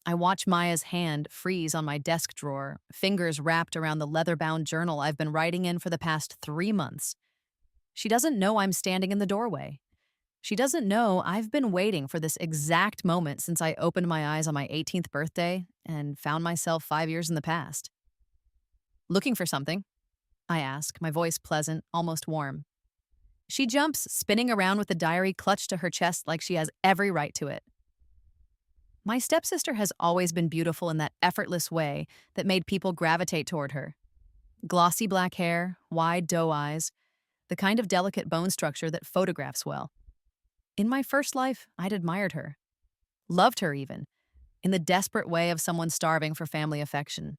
I watch Maya's hand freeze on my desk drawer, fingers wrapped around the leather-bound journal I've been writing in for the past 3 months. She doesn't know I'm standing in the doorway. She doesn't know I've been waiting for this exact moment since I opened my eyes on my 18th birthday and found myself 5 years in the past. Looking for something? I ask, my voice pleasant, almost warm. She jumps, spinning around with the diary clutched to her chest like she has every right to it. My stepsister has always been beautiful in that effortless way that made people gravitate toward her. Glossy black hair, wide doe eyes, the kind of delicate bone structure that photographs well. In my first life, I'd admired her. Loved her even, in the desperate way of someone starving for family affection.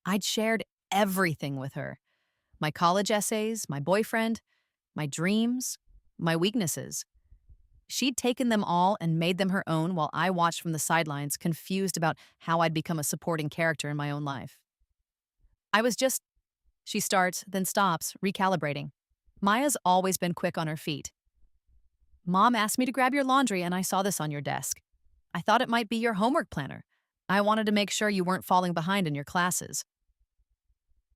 I'd shared everything with her. My college essays, my boyfriend, my dreams, my weaknesses. She'd taken them all and made them her own while I watched from the sidelines, confused about how I'd become a supporting character in my own life. I was just, she starts, then stops, recalibrating. Maya's always been quick on her feet. Mom asked me to grab your laundry and I saw this on your desk. I thought it might be your homework planner. I wanted to make sure you weren't falling behind in your classes.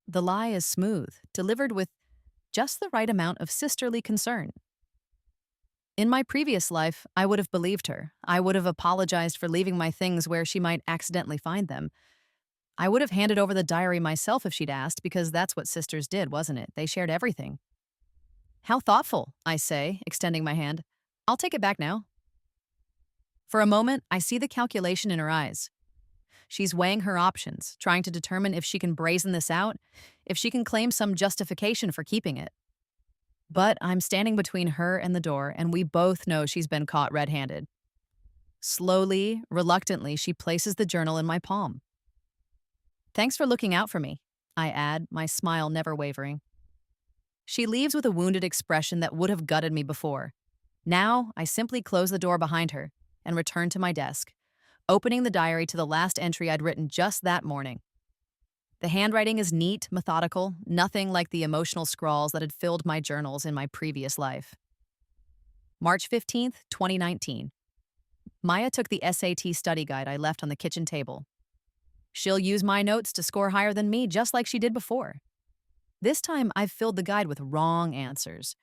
The lie is smooth, delivered with just the right amount of sisterly concern. In my previous life, I would have believed her. I would have apologized for leaving my things where she might accidentally find them. I would have handed over the diary myself if she'd asked, because that's what sisters did, wasn't it? They shared everything. How thoughtful, I say, extending my hand. I'll take it back now. For a moment, I see the calculation in her eyes. She's weighing her options, trying to determine if she can brazen this out, if she can claim some justification for keeping it. But I'm standing between her and the door, and we both know she's been caught red-handed. Slowly, reluctantly, she places the journal in my palm. Thanks for looking out for me, I add, my smile never wavering. She leaves with a wounded expression that would have gutted me before. Now, I simply close the door behind her and return to my desk, opening the diary to the last entry I'd written just that morning. The handwriting is neat, methodical, nothing like the emotional scrawls that had filled my journals in my previous life. March 15th, 2019. Maya took the SAT study guide I left on the kitchen table. She'll use my notes to score higher than me, just like she did before. This time, I've filled the guide with wrong answers.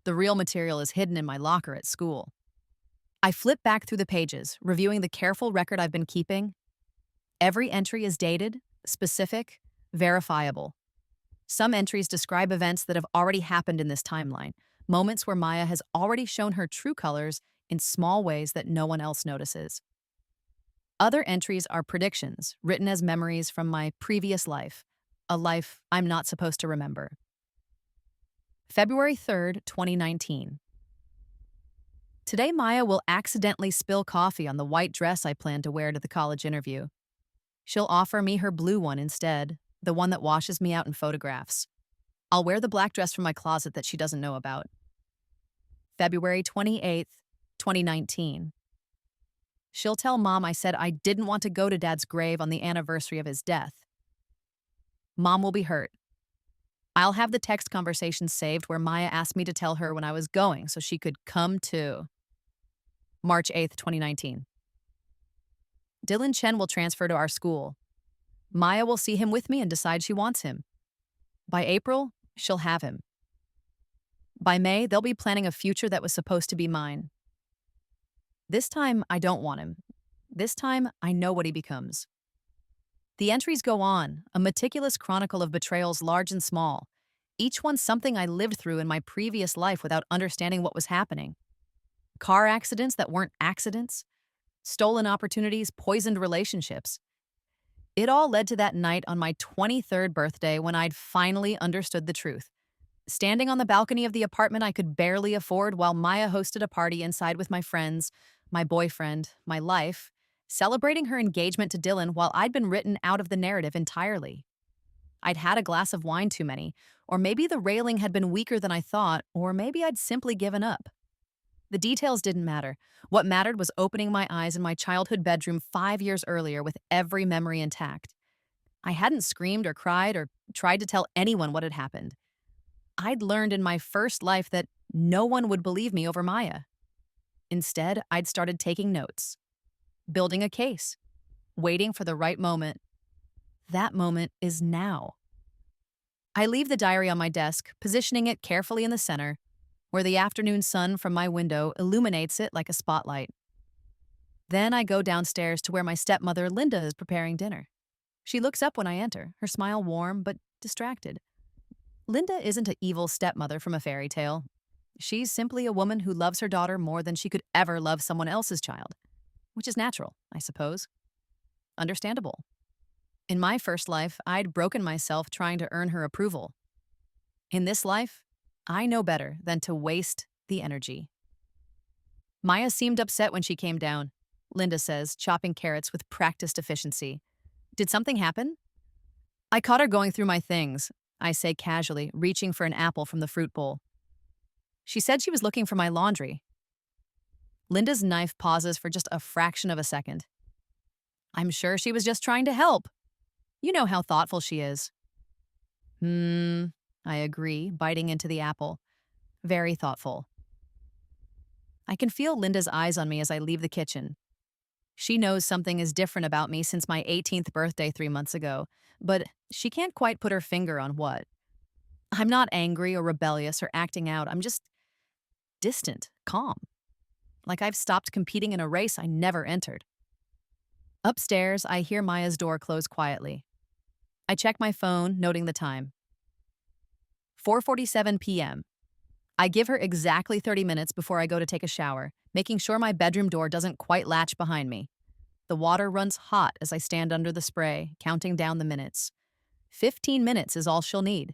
The real material is hidden in my locker at school. I flip back through the pages, reviewing the careful record I've been keeping. Every entry is dated, specific, verifiable. Some entries describe events that have already happened in this timeline, moments where Maya has already shown her true colors in small ways that no one else notices. Other entries are predictions, written as memories from my previous life, a life I'm not supposed to remember. February 3rd, 2019. Today, Maya will accidentally spill coffee on the white dress I plan to wear to the college interview. She'll offer me her blue one instead, the one that washes me out in photographs. I'll wear the black dress from my closet that she doesn't know about. February 28th, 2019. She'll tell Mom I said I didn't want to go to Dad's grave on the anniversary of his death. Mom will be hurt. I'll have the text conversation saved where Maya asked me to tell her when I was going so she could come too. March 8th, 2019. Dylan Chen will transfer to our school. Maya will see him with me and decide she wants him. By April, she'll have him. By May, they'll be planning a future that was supposed to be mine. This time, I don't want him. This time, I know what he becomes. The entries go on, a meticulous chronicle of betrayals large and small, each one something I lived through in my previous life without understanding what was happening. Car accidents that weren't accidents, stolen opportunities, poisoned relationships. It all led to that night on my 23rd birthday when I'd finally understood the truth. Standing on the balcony of the apartment I could barely afford while Maya hosted a party inside with my friends, my boyfriend, my life, celebrating her engagement to Dylan while I'd been written out of the narrative entirely. I'd had a glass of wine too many, or maybe the railing had been weaker than I thought, or maybe I'd simply given up. The details didn't matter. What mattered was opening my eyes in my childhood bedroom 5 years earlier with every memory intact. I hadn't screamed or cried or tried to tell anyone what had happened. I'd learned in my first life that no one would believe me over Maya. Instead, I'd started taking notes, building a case, waiting for the right moment. That moment is now. I leave the diary on my desk, positioning it carefully in the center, where the afternoon sun from my window illuminates it like a spotlight. Then I go downstairs to where my stepmother, Linda, is preparing dinner. She looks up when I enter, her smile warm but distracted. Linda isn't an evil stepmother from a fairy tale. She's simply a woman who loves her daughter more than she could ever love someone else's child, which is natural, I suppose. Understandable. In my first life, I'd broken myself trying to earn her approval. In this life, I know better than to waste the energy. Maya seemed upset when she came down, Linda says, chopping carrots with practiced efficiency. Did something happen? I caught her going through my things, I say casually, reaching for an apple from the fruit bowl. She said she was looking for my laundry. Linda's knife pauses for just a fraction of a second. I'm sure she was just trying to help. You know how thoughtful she is. I agree, biting into the apple. Very thoughtful. I can feel Linda's eyes on me as I leave the kitchen. She knows something is different about me since my 18th birthday 3 months ago, but she can't quite put her finger on what. I'm not angry or rebellious or acting out. I'm just distant, calm. Like I've stopped competing in a race I never entered. Upstairs, I hear Maya's door close quietly. I check my phone, noting the time. 4:47 p.m. I give her exactly 30 minutes before I go to take a shower, making sure my bedroom door doesn't quite latch behind me. The water runs hot as I stand under the spray, counting down the minutes. 15 minutes is all she'll need.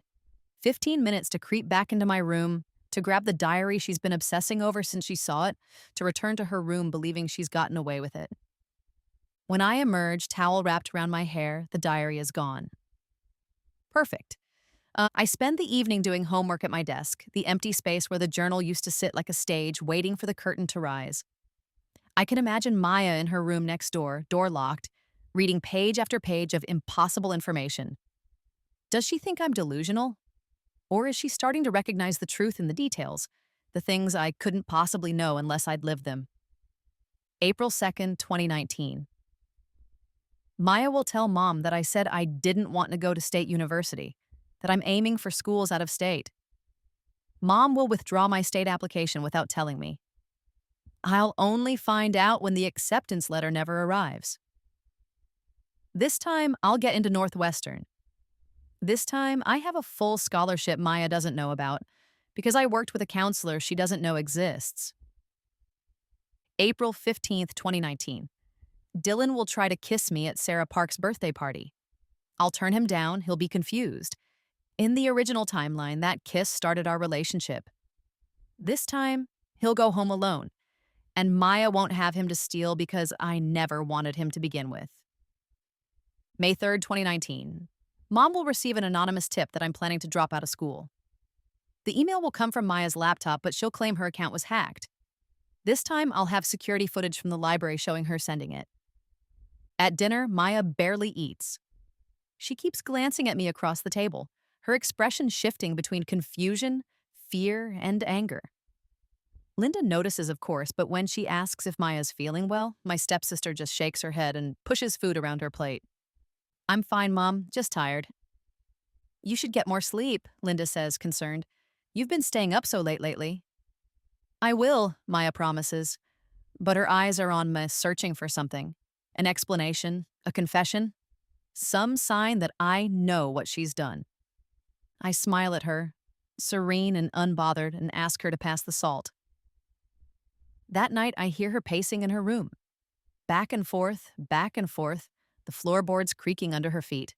15 minutes to creep back into my room, to grab the diary she's been obsessing over since she saw it, to return to her room believing she's gotten away with it. When I emerge, towel wrapped around my hair, the diary is gone. Perfect. I spend the evening doing homework at my desk, the empty space where the journal used to sit like a stage, waiting for the curtain to rise. I can imagine Maya in her room next door locked, reading page after page of impossible information. Does she think I'm delusional? Or is she starting to recognize the truth in the details, the things I couldn't possibly know unless I'd lived them? April 2nd, 2019. Maya will tell Mom that I said I didn't want to go to state university, that I'm aiming for schools out of state. Mom will withdraw my state application without telling me. I'll only find out when the acceptance letter never arrives. This time, I'll get into Northwestern. This time, I have a full scholarship Maya doesn't know about, because I worked with a counselor she doesn't know exists. April 15th, 2019. Dylan will try to kiss me at Sarah Park's birthday party. I'll turn him down, he'll be confused. In the original timeline, that kiss started our relationship. This time, he'll go home alone, and Maya won't have him to steal because I never wanted him to begin with. May 3rd, 2019. Mom will receive an anonymous tip that I'm planning to drop out of school. The email will come from Maya's laptop, but she'll claim her account was hacked. This time, I'll have security footage from the library showing her sending it. At dinner, Maya barely eats. She keeps glancing at me across the table, her expression shifting between confusion, fear, and anger. Linda notices, of course, but when she asks if Maya's feeling well, my stepsister just shakes her head and pushes food around her plate. I'm fine, Mom, just tired. You should get more sleep, Linda says, concerned. You've been staying up so late lately. I will, Maya promises, but her eyes are on me, searching for something. An explanation, a confession, some sign that I know what she's done. I smile at her, serene and unbothered, and ask her to pass the salt. That night, I hear her pacing in her room. Back and forth, the floorboards creaking under her feet.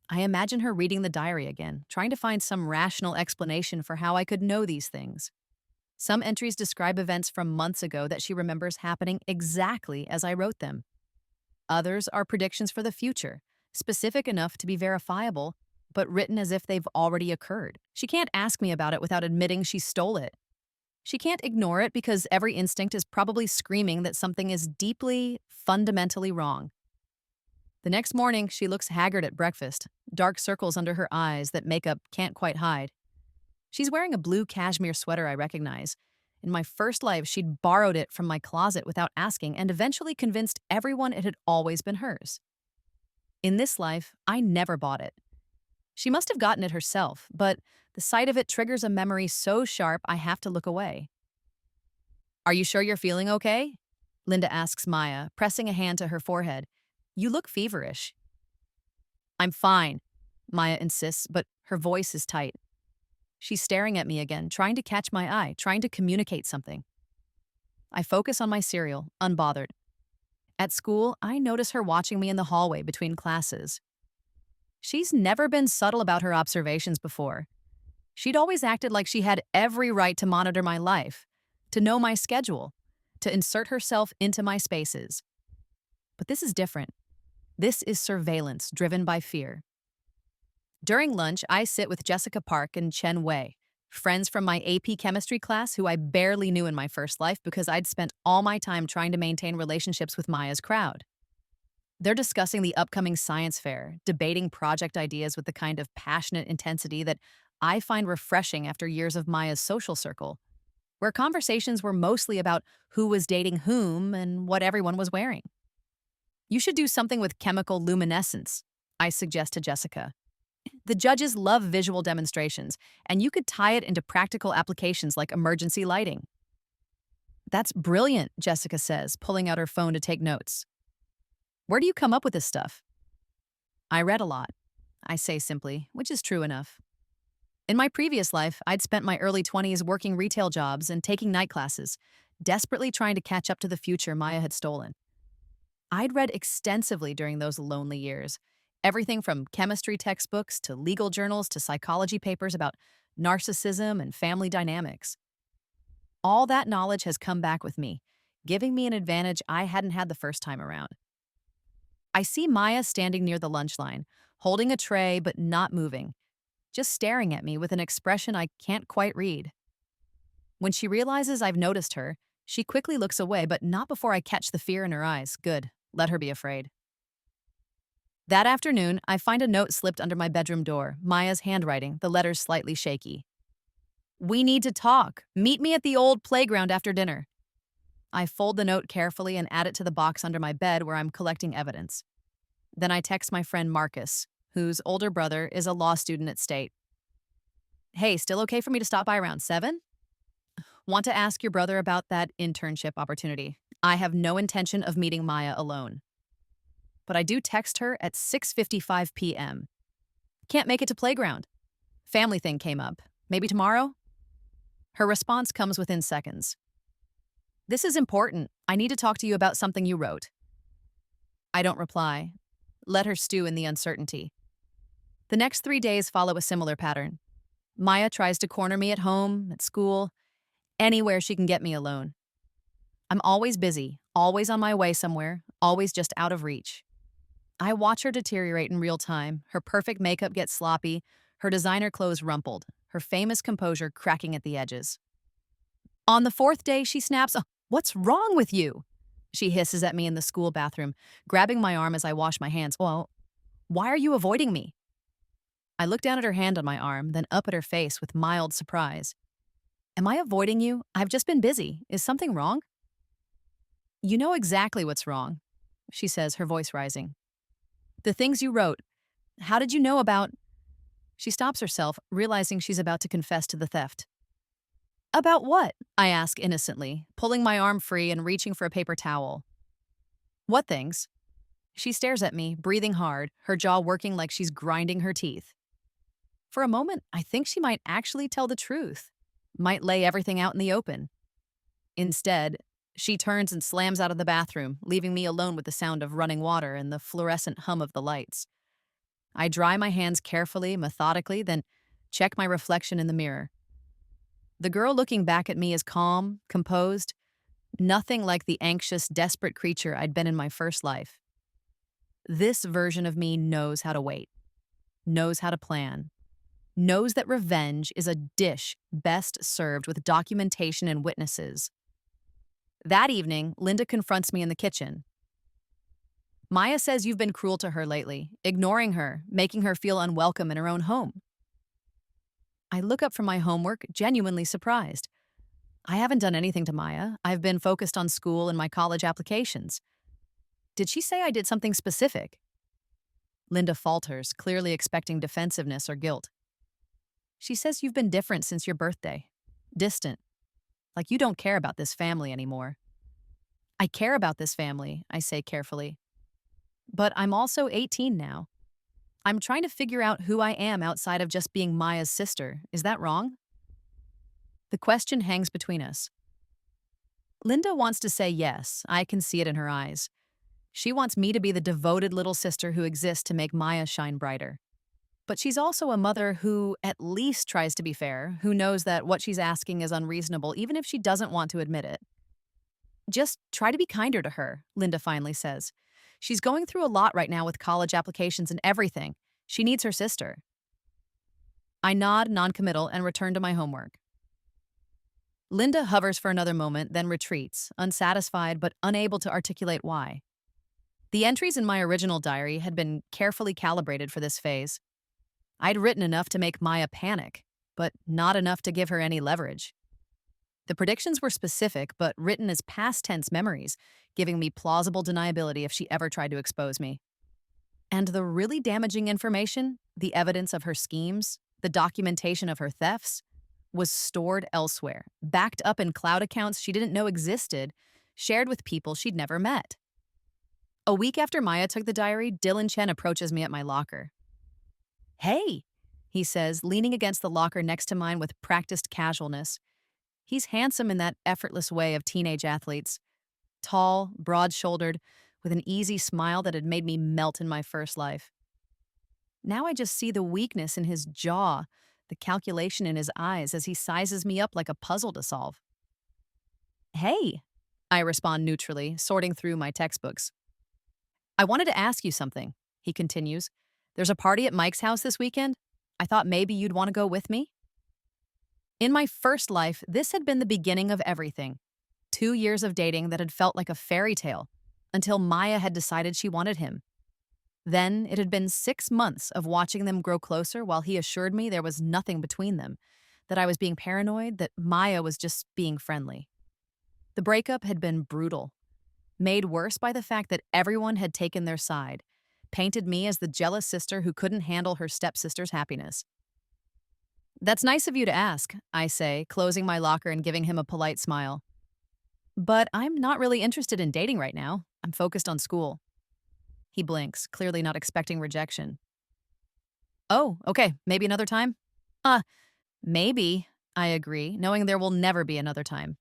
I imagine her reading the diary again, trying to find some rational explanation for how I could know these things. Some entries describe events from months ago that she remembers happening exactly as I wrote them. Others are predictions for the future, specific enough to be verifiable, but written as if they've already occurred. She can't ask me about it without admitting she stole it. She can't ignore it because every instinct is probably screaming that something is deeply, fundamentally wrong. The next morning, she looks haggard at breakfast, dark circles under her eyes that makeup can't quite hide. She's wearing a blue cashmere sweater I recognize, In my first life, she'd borrowed it from my closet without asking and eventually convinced everyone it had always been hers. In this life, I never bought it. She must have gotten it herself, but the sight of it triggers a memory so sharp I have to look away. Are you sure you're feeling okay? Linda asks Maya, pressing a hand to her forehead. You look feverish. I'm fine, Maya insists, but her voice is tight. She's staring at me again, trying to catch my eye, trying to communicate something. I focus on my cereal, unbothered. At school, I notice her watching me in the hallway between classes. She's never been subtle about her observations before. She'd always acted like she had every right to monitor my life, to know my schedule, to insert herself into my spaces. But this is different. This is surveillance driven by fear. During lunch, I sit with Jessica Park and Chen Wei, friends from my AP chemistry class who I barely knew in my first life because I'd spent all my time trying to maintain relationships with Maya's crowd. They're discussing the upcoming science fair, debating project ideas with the kind of passionate intensity that I find refreshing after years of Maya's social circle, where conversations were mostly about who was dating whom and what everyone was wearing. You should do something with chemical luminescence, I suggest to Jessica. The judges love visual demonstrations, and you could tie it into practical applications like emergency lighting. That's brilliant, Jessica says, pulling out her phone to take notes. Where do you come up with this stuff? I read a lot, I say simply, which is true enough. In my previous life, I'd spent my early 20s working retail jobs and taking night classes, desperately trying to catch up to the future Maya had stolen. I'd read extensively during those lonely years, everything from chemistry textbooks to legal journals to psychology papers about narcissism and family dynamics. All that knowledge has come back with me, giving me an advantage I hadn't had the first time around. I see Maya standing near the lunch line, holding a tray but not moving, just staring at me with an expression I can't quite read. When she realizes I've noticed her, she quickly looks away, but not before I catch the fear in her eyes. Good, let her be afraid. That afternoon, I find a note slipped under my bedroom door, Maya's handwriting, the letters slightly shaky. We need to talk. Meet me at the old playground after dinner. I fold the note carefully and add it to the box under my bed where I'm collecting evidence. Then I text my friend Marcus, whose older brother is a law student at State. Hey, still okay for me to stop by around 7? Want to ask your brother about that internship opportunity. I have no intention of meeting Maya alone. But I do text her at 6:55 p.m. Can't make it to playground. Family thing came up. Maybe tomorrow? Her response comes within seconds. This is important. I need to talk to you about something you wrote. I don't reply. Let her stew in the uncertainty. The next 3 days follow a similar pattern. Maya tries to corner me at home, at school, anywhere she can get me alone. I'm always busy, always on my way somewhere, always just out of reach. I watch her deteriorate in real time, her perfect makeup get sloppy, her designer clothes rumpled, her famous composure cracking at the edges. On the 4th day, she snaps, "What's wrong with you?" She hisses at me in the school bathroom, grabbing my arm as I wash my hands. Well, why are you avoiding me? I look down at her hand on my arm, then up at her face with mild surprise. Am I avoiding you? I've just been busy. Is something wrong? You know exactly what's wrong, she says, her voice rising. The things you wrote. How did you know about... She stops herself, realizing she's about to confess to the theft. About what? I ask innocently, pulling my arm free and reaching for a paper towel. What things? She stares at me, breathing hard, her jaw working like she's grinding her teeth. For a moment, I think she might actually tell the truth, might lay everything out in the open. Instead, she turns and slams out of the bathroom, leaving me alone with the sound of running water and the fluorescent hum of the lights. I dry my hands carefully, methodically, then check my reflection in the mirror. The girl looking back at me is calm, composed, nothing like the anxious, desperate creature I'd been in my first life. This version of me knows how to wait, knows how to plan, knows that revenge is a dish best served with documentation and witnesses. That evening, Linda confronts me in the kitchen. Maya says you've been cruel to her lately, ignoring her, making her feel unwelcome in her own home. I look up from my homework, genuinely surprised. I haven't done anything to Maya. I've been focused on school and my college applications. Did she say I did something specific? Linda falters, clearly expecting defensiveness or guilt. She says you've been different since your birthday. Distant. Like you don't care about this family anymore. I care about this family, I say carefully. But I'm also 18 now. I'm trying to figure out who I am outside of just being Maya's sister. Is that wrong? The question hangs between us. Linda wants to say yes. I can see it in her eyes. She wants me to be the devoted little sister who exists to make Maya shine brighter. But she's also a mother who at least tries to be fair, who knows that what she's asking is unreasonable, even if she doesn't want to admit it. Just try to be kinder to her, Linda finally says. She's going through a lot right now with college applications and everything. She needs her sister. I nod, noncommittal, and return to my homework. Linda hovers for another moment, then retreats, unsatisfied but unable to articulate why. The entries in my original diary had been carefully calibrated for this phase. I'd written enough to make Maya panic, but not enough to give her any leverage. The predictions were specific, but written as past tense memories, giving me plausible deniability if she ever tried to expose me. And the really damaging information, the evidence of her schemes, the documentation of her thefts, was stored elsewhere, backed up in cloud accounts she didn't know existed, shared with people she'd never met. A week after Maya took the diary, Dylan Chen approaches me at my locker. Hey, he says, leaning against the locker next to mine with practiced casualness. He's handsome in that effortless way of teenage athletes. Tall, broad-shouldered, with an easy smile that had made me melt in my first life. Now I just see the weakness in his jaw, the calculation in his eyes as he sizes me up like a puzzle to solve. Hey, I respond neutrally, sorting through my textbooks. I wanted to ask you something, he continues. There's a party at Mike's house this weekend. I thought maybe you'd want to go with me. In my first life, this had been the beginning of everything. 2 years of dating that had felt like a fairy tale, until Maya had decided she wanted him. Then it had been 6 months of watching them grow closer while he assured me there was nothing between them, that I was being paranoid, that Maya was just being friendly. The breakup had been brutal, made worse by the fact that everyone had taken their side, painted me as the jealous sister who couldn't handle her stepsister's happiness. That's nice of you to ask, I say, closing my locker and giving him a polite smile. But I'm not really interested in dating right now. I'm focused on school. He blinks, clearly not expecting rejection. Oh, okay, maybe another time? Maybe, I agree, knowing there will never be another time.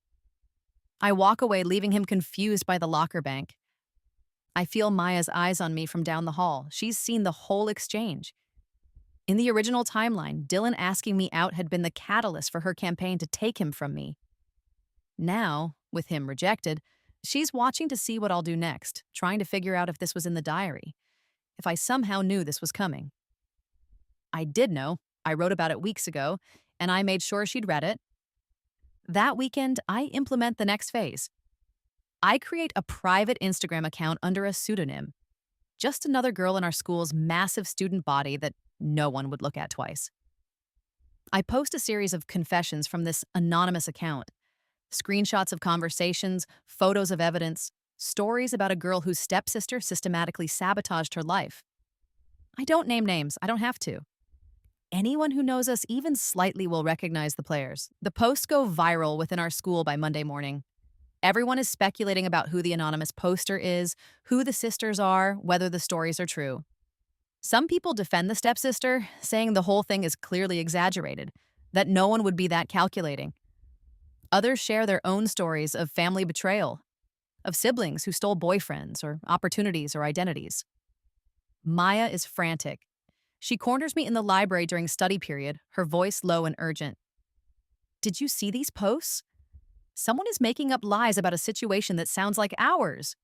I walk away, leaving him confused by the locker bank. I feel Maya's eyes on me from down the hall. She's seen the whole exchange. In the original timeline, Dylan asking me out had been the catalyst for her campaign to take him from me. Now, with him rejected, she's watching to see what I'll do next, trying to figure out if this was in the diary, if I somehow knew this was coming. I did know. I wrote about it weeks ago, and I made sure she'd read it. That weekend, I implement the next phase. I create a private Instagram account under a pseudonym. Just another girl in our school's massive student body that no one would look at twice. I post a series of confessions from this anonymous account. Screenshots of conversations, photos of evidence, stories about a girl whose stepsister systematically sabotaged her life. I don't name names, I don't have to. Anyone who knows us even slightly will recognize the players. The posts go viral within our school by Monday morning. Everyone is speculating about who the anonymous poster is, who the sisters are, whether the stories are true. Some people defend the stepsister, saying the whole thing is clearly exaggerated, that no one would be that calculating. Others share their own stories of family betrayal, of siblings who stole boyfriends or opportunities or identities. Maya is frantic. She corners me in the library during study period, her voice low and urgent. Did you see these posts? Someone is making up lies about a situation that sounds like ours.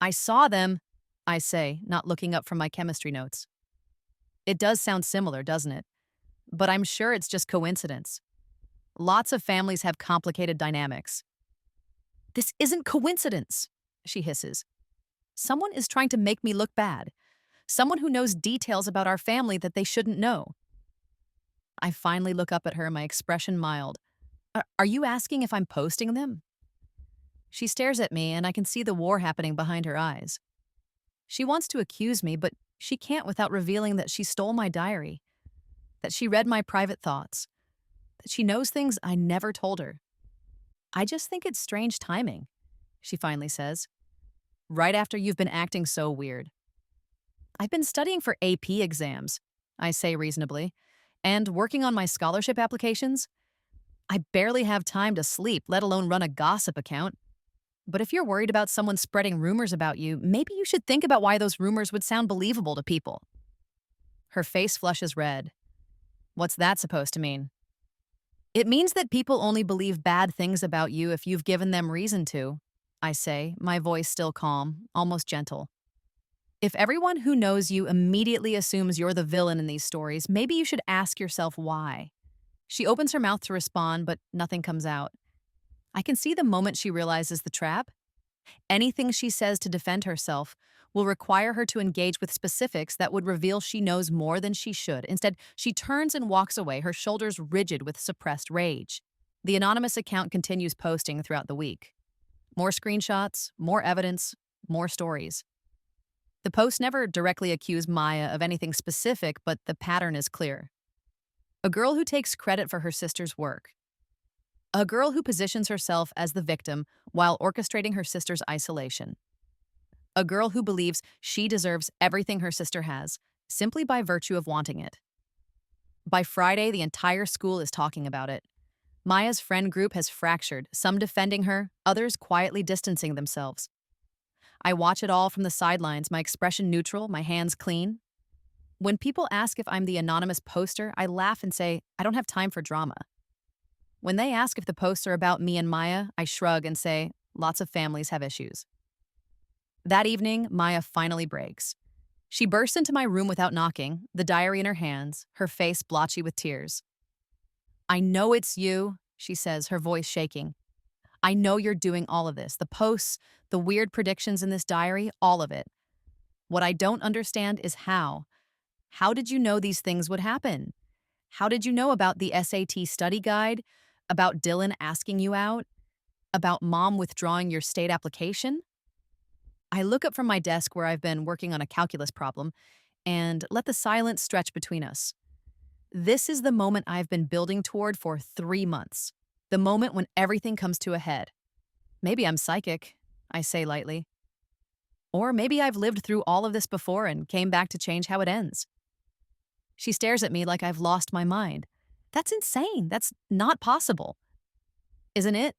I saw them, I say, not looking up from my chemistry notes. It does sound similar, doesn't it? But I'm sure it's just coincidence. Lots of families have complicated dynamics. This isn't coincidence, she hisses. Someone is trying to make me look bad. Someone who knows details about our family that they shouldn't know. I finally look up at her, my expression mild. Are you asking if I'm posting them? She stares at me, and I can see the war happening behind her eyes. She wants to accuse me, but she can't without revealing that she stole my diary, that she read my private thoughts, that she knows things I never told her. I just think it's strange timing, she finally says, right after you've been acting so weird. I've been studying for AP exams, I say reasonably, and working on my scholarship applications. I barely have time to sleep, let alone run a gossip account. But if you're worried about someone spreading rumors about you, maybe you should think about why those rumors would sound believable to people. Her face flushes red. What's that supposed to mean? It means that people only believe bad things about you if you've given them reason to, I say, my voice still calm, almost gentle. If everyone who knows you immediately assumes you're the villain in these stories, maybe you should ask yourself why. She opens her mouth to respond, but nothing comes out. I can see the moment she realizes the trap. Anything she says to defend herself will require her to engage with specifics that would reveal she knows more than she should. Instead, she turns and walks away, her shoulders rigid with suppressed rage. The anonymous account continues posting throughout the week. More screenshots, more evidence, more stories. The posts never directly accuse Maya of anything specific, but the pattern is clear. A girl who takes credit for her sister's work. A girl who positions herself as the victim while orchestrating her sister's isolation. A girl who believes she deserves everything her sister has, simply by virtue of wanting it. By Friday, the entire school is talking about it. Maya's friend group has fractured, some defending her, others quietly distancing themselves. I watch it all from the sidelines, my expression neutral, my hands clean. When people ask if I'm the anonymous poster, I laugh and say, I don't have time for drama. When they ask if the posts are about me and Maya, I shrug and say, lots of families have issues. That evening, Maya finally breaks. She bursts into my room without knocking, the diary in her hands, her face blotchy with tears. I know it's you, she says, her voice shaking. I know you're doing all of this, the posts, the weird predictions in this diary, all of it. What I don't understand is how. How did you know these things would happen? How did you know about the SAT study guide? About Dylan asking you out? About mom withdrawing your state application? I look up from my desk where I've been working on a calculus problem and let the silence stretch between us. This is the moment I've been building toward for 3 months. The moment when everything comes to a head. Maybe I'm psychic, I say lightly. Or maybe I've lived through all of this before and came back to change how it ends. She stares at me like I've lost my mind. That's insane. That's not possible. Isn't it?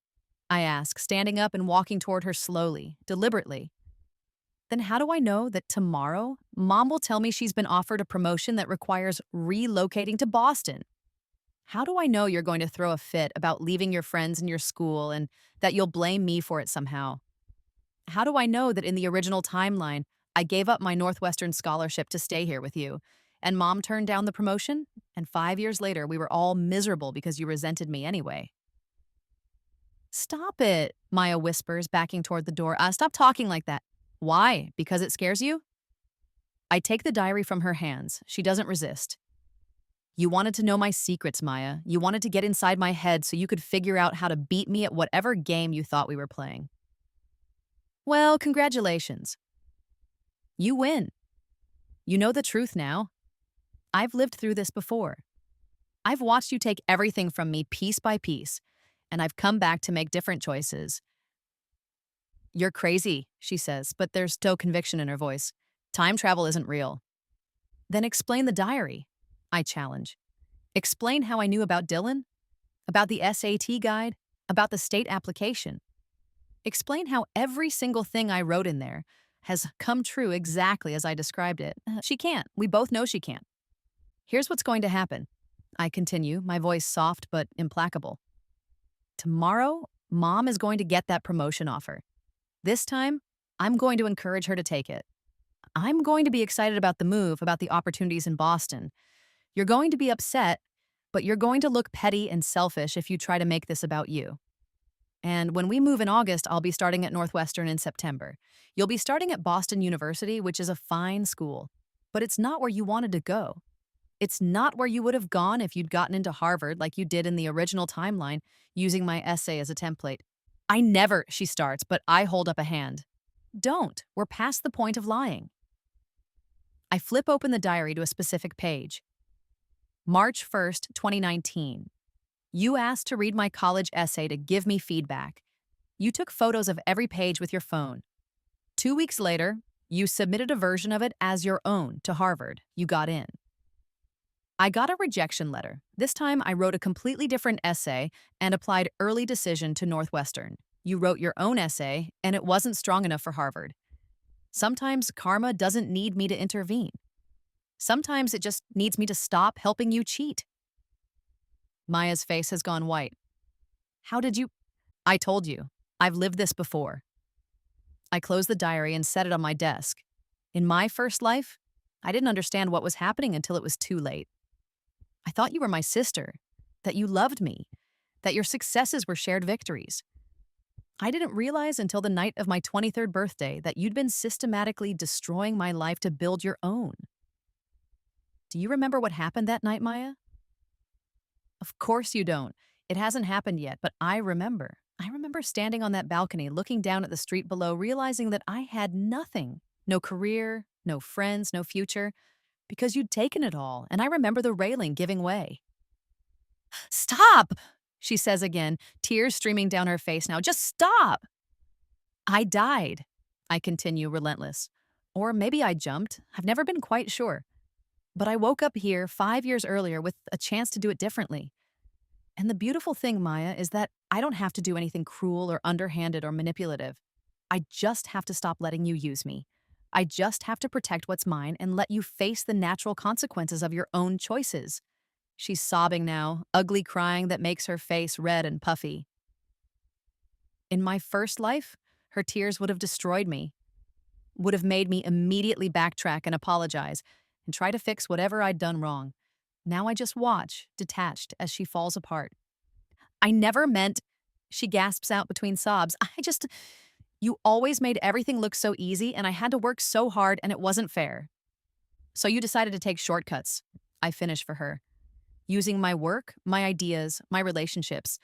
I ask, standing up and walking toward her slowly, deliberately. Then how do I know that tomorrow, Mom will tell me she's been offered a promotion that requires relocating to Boston? How do I know you're going to throw a fit about leaving your friends and your school and that you'll blame me for it somehow? How do I know that in the original timeline, I gave up my Northwestern scholarship to stay here with you, and Mom turned down the promotion, and 5 years later we were all miserable because you resented me anyway? Stop it, Maya whispers, backing toward the door. Stop talking like that. Why? Because it scares you? I take the diary from her hands. She doesn't resist. You wanted to know my secrets, Maya. You wanted to get inside my head so you could figure out how to beat me at whatever game you thought we were playing. Well, congratulations. You win. You know the truth now. I've lived through this before. I've watched you take everything from me piece by piece, and I've come back to make different choices. You're crazy, she says, but there's still conviction in her voice. Time travel isn't real. Then explain the diary, I challenge. Explain how I knew about Dylan, about the SAT guide, about the state application. Explain how every single thing I wrote in there has come true exactly as I described it. She can't. We both know she can't. Here's what's going to happen. I continue, my voice soft but implacable. Tomorrow, Mom is going to get that promotion offer. This time, I'm going to encourage her to take it. I'm going to be excited about the move, about the opportunities in Boston. You're going to be upset, but you're going to look petty and selfish if you try to make this about you. And when we move in August, I'll be starting at Northwestern in September. You'll be starting at Boston University, which is a fine school, but it's not where you wanted to go. It's not where you would have gone if you'd gotten into Harvard like you did in the original timeline, using my essay as a template. I never, she starts, but I hold up a hand. Don't. We're past the point of lying. I flip open the diary to a specific page. March 1st, 2019. You asked to read my college essay to give me feedback. You took photos of every page with your phone. 2 weeks later, you submitted a version of it as your own to Harvard. You got in. I got a rejection letter. This time, I wrote a completely different essay and applied early decision to Northwestern. You wrote your own essay, and it wasn't strong enough for Harvard. Sometimes karma doesn't need me to intervene. Sometimes it just needs me to stop helping you cheat. Maya's face has gone white. How did you? I told you. I've lived this before. I closed the diary and set it on my desk. In my first life, I didn't understand what was happening until it was too late. I thought you were my sister, that you loved me, that your successes were shared victories. I didn't realize until the night of my 23rd birthday that you'd been systematically destroying my life to build your own. Do you remember what happened that night, Maya? Of course you don't. It hasn't happened yet, but I remember. I remember standing on that balcony, looking down at the street below, realizing that I had nothing. No career, no friends, no future, because you'd taken it all, and I remember the railing giving way. Stop, she says again, tears streaming down her face now. Just stop. I died, I continue, relentless. Or maybe I jumped. I've never been quite sure. But I woke up here 5 years earlier with a chance to do it differently. And the beautiful thing, Maya, is that I don't have to do anything cruel or underhanded or manipulative. I just have to stop letting you use me. I just have to protect what's mine and let you face the natural consequences of your own choices. She's sobbing now, ugly crying that makes her face red and puffy. In my first life, her tears would have destroyed me, would have made me immediately backtrack and apologize and try to fix whatever I'd done wrong. Now I just watch, detached, as she falls apart. I never meant, she gasps out between sobs. You always made everything look so easy, and I had to work so hard, and it wasn't fair. So you decided to take shortcuts. I finish for her. Using my work, my ideas, my relationships.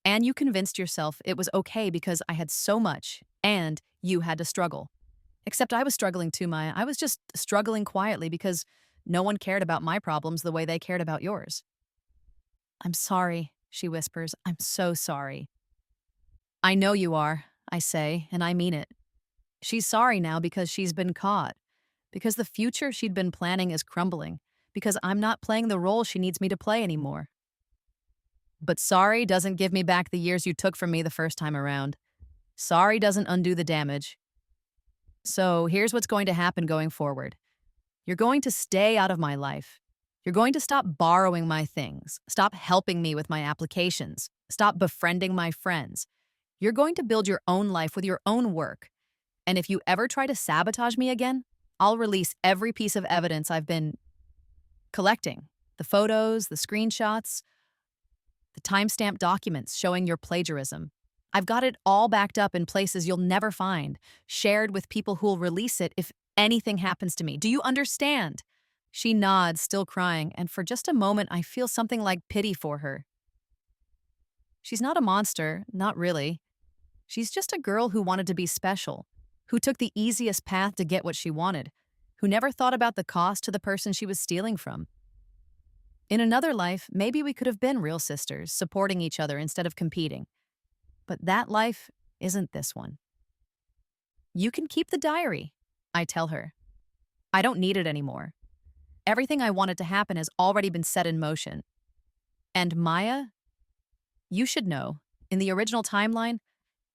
And you convinced yourself it was okay because I had so much, and you had to struggle. Except I was struggling too, Maya. I was just struggling quietly because no one cared about my problems the way they cared about yours. I'm sorry, she whispers. I'm so sorry. I know you are, I say, and I mean it. She's sorry now because she's been caught, because the future she'd been planning is crumbling, because I'm not playing the role she needs me to play anymore. But sorry doesn't give me back the years you took from me the first time around. Sorry doesn't undo the damage. So here's what's going to happen going forward. You're going to stay out of my life. You're going to stop borrowing my things, stop helping me with my applications, stop befriending my friends. You're going to build your own life with your own work. And if you ever try to sabotage me again, I'll release every piece of evidence I've been collecting. The photos, the screenshots, the timestamp documents showing your plagiarism. I've got it all backed up in places you'll never find, shared with people who'll release it if anything happens to me. Do you understand? She nods, still crying, and for just a moment I feel something like pity for her. She's not a monster, not really. She's just a girl who wanted to be special, who took the easiest path to get what she wanted, who never thought about the cost to the person she was stealing from. In another life, maybe we could have been real sisters, supporting each other instead of competing. But that life isn't this one. You can keep the diary, I tell her. I don't need it anymore. Everything I wanted to happen has already been set in motion. And Maya, you should know, in the original timeline,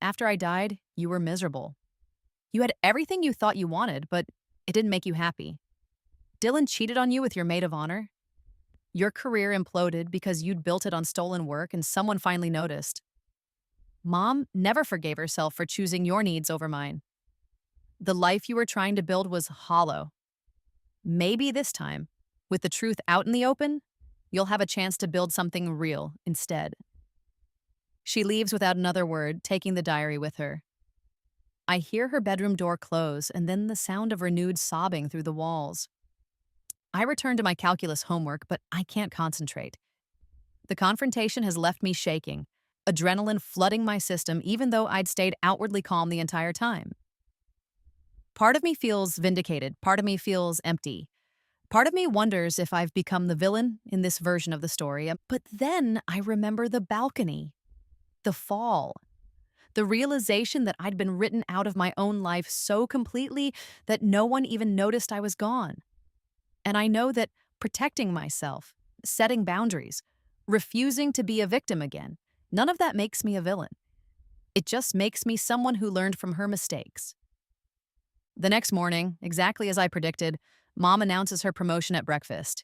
after I died, you were miserable. You had everything you thought you wanted, but it didn't make you happy. Dylan cheated on you with your maid of honor. Your career imploded because you'd built it on stolen work and someone finally noticed. Mom never forgave herself for choosing your needs over mine. The life you were trying to build was hollow. Maybe this time, with the truth out in the open, you'll have a chance to build something real instead. She leaves without another word, taking the diary with her. I hear her bedroom door close and then the sound of renewed sobbing through the walls. I return to my calculus homework, but I can't concentrate. The confrontation has left me shaking, adrenaline flooding my system even though I'd stayed outwardly calm the entire time. Part of me feels vindicated, part of me feels empty. Part of me wonders if I've become the villain in this version of the story, but then I remember the balcony, the fall, the realization that I'd been written out of my own life so completely that no one even noticed I was gone. And I know that protecting myself, setting boundaries, refusing to be a victim again, none of that makes me a villain. It just makes me someone who learned from her mistakes. The next morning, exactly as I predicted, Mom announces her promotion at breakfast.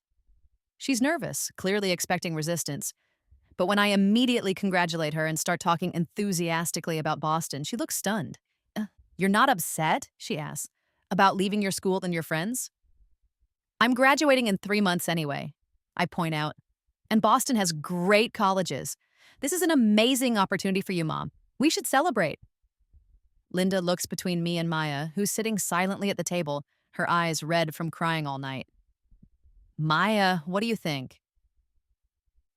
She's nervous, clearly expecting resistance. But when I immediately congratulate her and start talking enthusiastically about Boston, she looks stunned. You're not upset?" she asks. "About leaving your school and your friends?" "I'm graduating in 3 months anyway," I point out. "And Boston has great colleges. This is an amazing opportunity for you, Mom. We should celebrate." Linda looks between me and Maya, who's sitting silently at the table, her eyes red from crying all night. "Maya, what do you think?"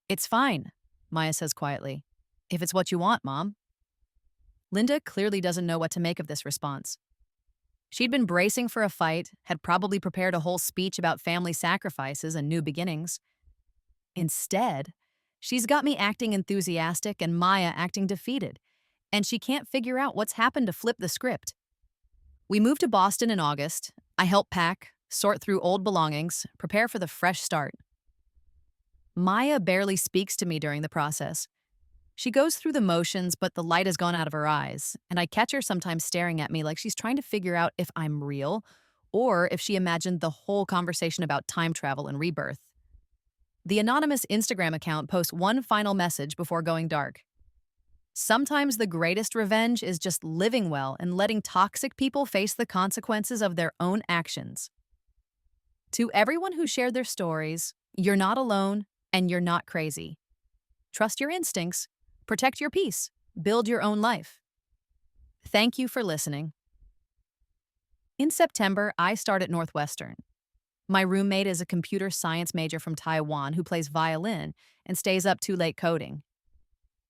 "It's fine," Maya says quietly. "If it's what you want, Mom." Linda clearly doesn't know what to make of this response. She'd been bracing for a fight, had probably prepared a whole speech about family sacrifices and new beginnings. Instead, she's got me acting enthusiastic and Maya acting defeated, and she can't figure out what's happened to flip the script. We moved to Boston in August. I help pack, sort through old belongings, prepare for the fresh start. Maya barely speaks to me during the process. She goes through the motions, but the light has gone out of her eyes, and I catch her sometimes staring at me like she's trying to figure out if I'm real or if she imagined the whole conversation about time travel and rebirth. The anonymous Instagram account posts one final message before going dark. Sometimes the greatest revenge is just living well and letting toxic people face the consequences of their own actions. To everyone who shared their stories, you're not alone and you're not crazy. Trust your instincts, protect your peace, build your own life. Thank you for listening. In September, I start at Northwestern. My roommate is a computer science major from Taiwan who plays violin and stays up too late coding.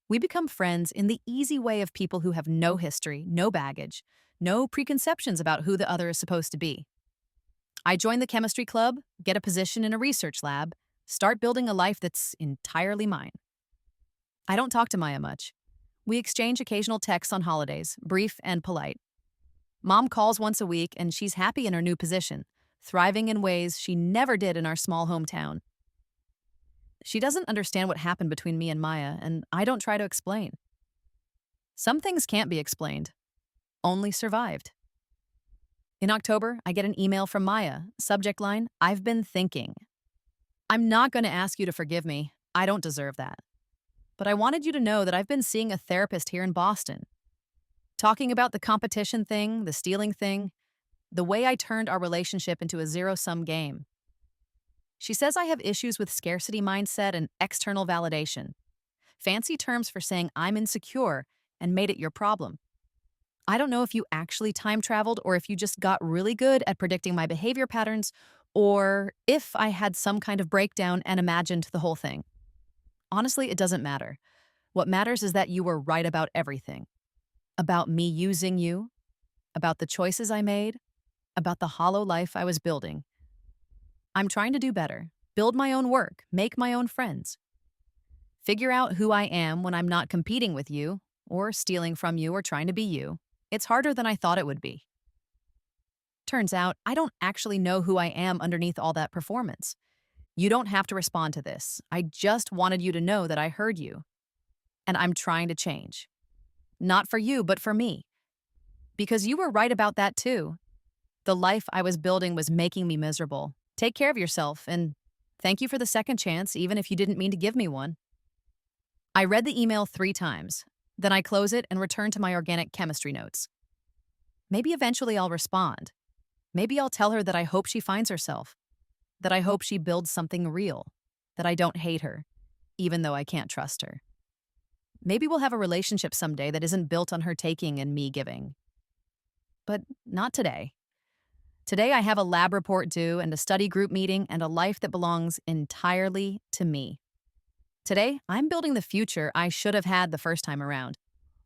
We become friends in the easy way of people who have no history, no baggage, no preconceptions about who the other is supposed to be. I join the chemistry club, get a position in a research lab, start building a life that's entirely mine. I don't talk to Maya much. We exchange occasional texts on holidays, brief and polite. Mom calls once a week and she's happy in her new position, thriving in ways she never did in our small hometown. She doesn't understand what happened between me and Maya, and I don't try to explain. Some things can't be explained, only survived. In October, I get an email from Maya, subject line, "I've been thinking." I'm not going to ask you to forgive me. I don't deserve that. But I wanted you to know that I've been seeing a therapist here in Boston. Talking about the competition thing, the stealing thing, the way I turned our relationship into a zero-sum game. She says I have issues with scarcity mindset and external validation. Fancy terms for saying I'm insecure and made it your problem. I don't know if you actually time traveled or if you just got really good at predicting my behavior patterns or if I had some kind of breakdown and imagined the whole thing. Honestly, it doesn't matter. What matters is that you were right about everything. About me using you, about the choices I made, about the hollow life I was building. I'm trying to do better, build my own work, make my own friends. Figure out who I am when I'm not competing with you, or stealing from you or trying to be you. It's harder than I thought it would be. Turns out, I don't actually know who I am underneath all that performance. You don't have to respond to this. I just wanted you to know that I heard you. And I'm trying to change. Not for you, but for me. Because you were right about that too. The life I was building was making me miserable. Take care of yourself, and thank you for the second chance, even if you didn't mean to give me one. I read the email 3 times. Then I close it and return to my organic chemistry notes. Maybe eventually I'll respond. Maybe I'll tell her that I hope she finds herself. That I hope she builds something real. That I don't hate her, even though I can't trust her. Maybe we'll have a relationship someday that isn't built on her taking and me giving. But not today. Today, I have a lab report due and a study group meeting and a life that belongs entirely to me. Today, I'm building the future I should have had the first time around.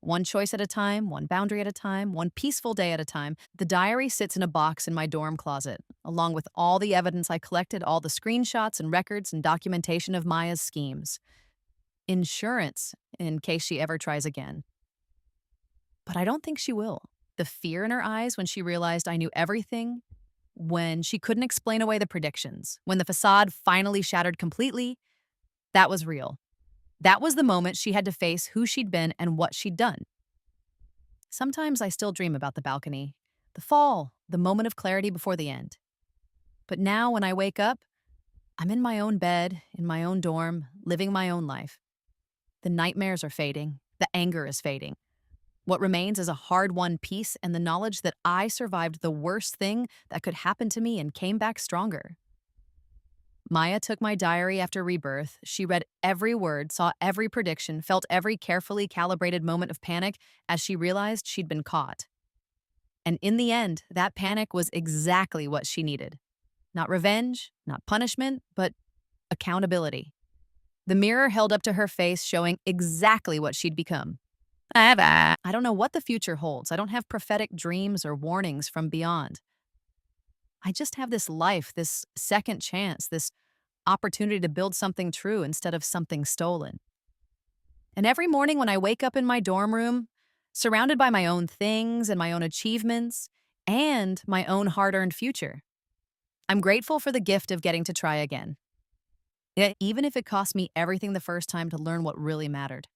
One choice at a time, one boundary at a time, one peaceful day at a time. The diary sits in a box in my dorm closet, along with all the evidence I collected, all the screenshots and records and documentation of Maya's schemes. Insurance, in case she ever tries again. But I don't think she will. The fear in her eyes when she realized I knew everything, when she couldn't explain away the predictions, when the facade finally shattered completely, that was real. That was the moment she had to face who she'd been and what she'd done. Sometimes I still dream about the balcony, the fall, the moment of clarity before the end. But now when I wake up, I'm in my own bed, in my own dorm, living my own life. The nightmares are fading, the anger is fading. What remains is a hard-won peace and the knowledge that I survived the worst thing that could happen to me and came back stronger. Maya took my diary after Rebirth. She read every word, saw every prediction, felt every carefully calibrated moment of panic as she realized she'd been caught. And in the end, that panic was exactly what she needed. Not revenge, not punishment, but accountability. The mirror held up to her face, showing exactly what she'd become. I don't know what the future holds. I don't have prophetic dreams or warnings from beyond. I just have this life, this second chance, this opportunity to build something true instead of something stolen. And every morning when I wake up in my dorm room, surrounded by my own things and my own achievements and my own hard-earned future, I'm grateful for the gift of getting to try again. Even if it cost me everything the first time to learn what really mattered.